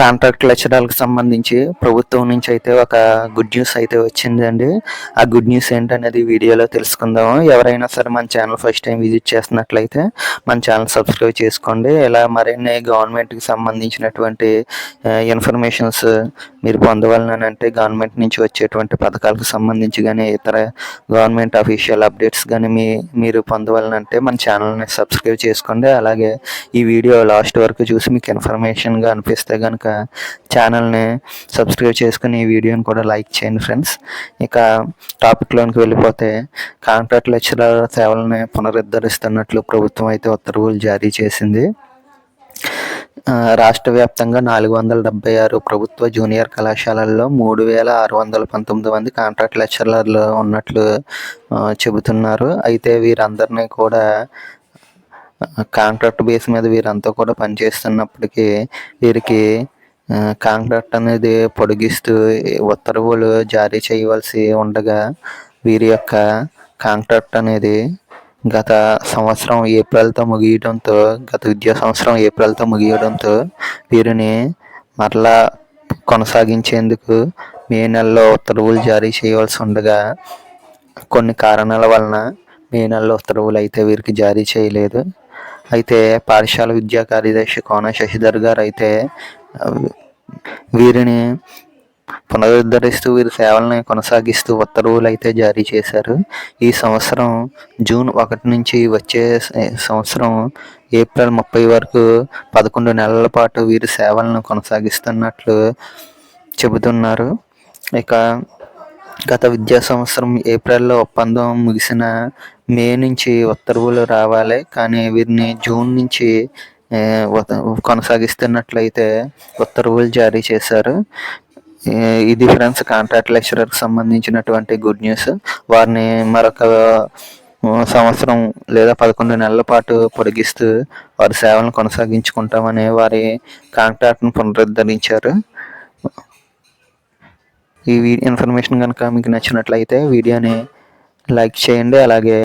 Contract లెక్చరర్లకు సంబంధించి ప్రభుత్వం నుంచి అయితే ఒక గుడ్ న్యూస్ అయితే వచ్చిందండి. ఆ గుడ్ న్యూస్ ఏంటనేది వీడియోలో తెలుసుకుందాము. ఎవరైనా సరే మన ఛానల్ ఫస్ట్ టైం విజిట్ చేస్తున్నట్లయితే మన ఛానల్ సబ్స్క్రైబ్ చేసుకోండి. ఇలా మరిన్ని గవర్నమెంట్కి సంబంధించినటువంటి ఇన్ఫర్మేషన్స్ మీరు పొందవాలనంటే గవర్నమెంట్ నుంచి వచ్చేటువంటి పథకాలకు సంబంధించి కానీ ఇతర గవర్నమెంట్ అఫీషియల్ అప్డేట్స్ కానీ మీరు పొందవాలనంటే మన ఛానల్ని సబ్స్క్రైబ్ చేసుకోండి. అలాగే ఈ వీడియో లాస్ట్ వరకు చూసి మీకు ఇన్ఫర్మేషన్గా అనిపిస్తే కనుక ఛానల్ని సబ్స్క్రైబ్ చేసుకుని ఈ వీడియోని కూడా లైక్ చేయండి ఫ్రెండ్స్. ఇక టాపిక్లోనికి వెళ్ళిపోతే కాంట్రాక్ట్ లెక్చరర్ సేవలను పునరుద్ధరిస్తున్నట్లు ప్రభుత్వం అయితే ఉత్తర్వులు జారీ చేసింది. రాష్ట్ర వ్యాప్తంగా 476 ప్రభుత్వ జూనియర్ కళాశాలల్లో 3619 మంది కాంట్రాక్ట్ లెక్చరర్లు ఉన్నట్లు చెబుతున్నారు. అయితే వీరందరినీ కూడా కాంట్రాక్ట్ బేస్ మీద వీరంతా కూడా పనిచేస్తున్నప్పటికీ వీరికి కాంట్రాక్ట్ అనేది పొడిగిస్తూ ఉత్తర్వులు జారీ చేయవలసి ఉండగా వీరి యొక్క కాంట్రాక్ట్ అనేది గత విద్యా సంవత్సరం ఏప్రిల్తో ముగియడంతో వీరిని మరలా కొనసాగించేందుకు మే నెలలో ఉత్తర్వులు జారీ చేయవలసి ఉండగా కొన్ని కారణాల వలన మే నెలలో ఉత్తర్వులు అయితే వీరికి జారీ చేయలేదు. అయితే పాఠశాల విద్యా కార్యదర్శి కోన శశిధర్ గారు అయితే వీరిని పునరుద్ధరిస్తూ వీరి సేవలను కొనసాగిస్తూ ఉత్తర్వులు అయితే జారీ చేశారు. ఈ సంవత్సరం జూన్ 1 నుంచి వచ్చే సంవత్సరం ఏప్రిల్ 30 వరకు 11 నెలల పాటు వీరి సేవలను కొనసాగిస్తున్నట్లు చెబుతున్నారు. ఇక గత విద్యా సంవత్సరం ఏప్రిల్లో ఒప్పందం ముగిసిన మే నుంచి ఉత్తర్వులు రావాలి, కానీ వీరిని జూన్ నుంచి కొనసాగిస్తున్నట్లయితే ఉత్తర్వులు జారీ చేశారు. ఇది ఫ్రెండ్స్ కాంట్రాక్ట్ లెక్చరర్కి సంబంధించినటువంటి గుడ్ న్యూస్. వారిని మరొక సంవత్సరం లేదా 11 నెలల పాటు పొడిగిస్తూ వారి సేవలను కొనసాగించుకుంటామని వారి కాంట్రాక్ట్ను పునరుద్ధరించారు. ఈ ఇన్ఫర్మేషన్ కనుక మీకు నచ్చినట్లయితే వీడియోని లైక్ చేయండి. అలాగే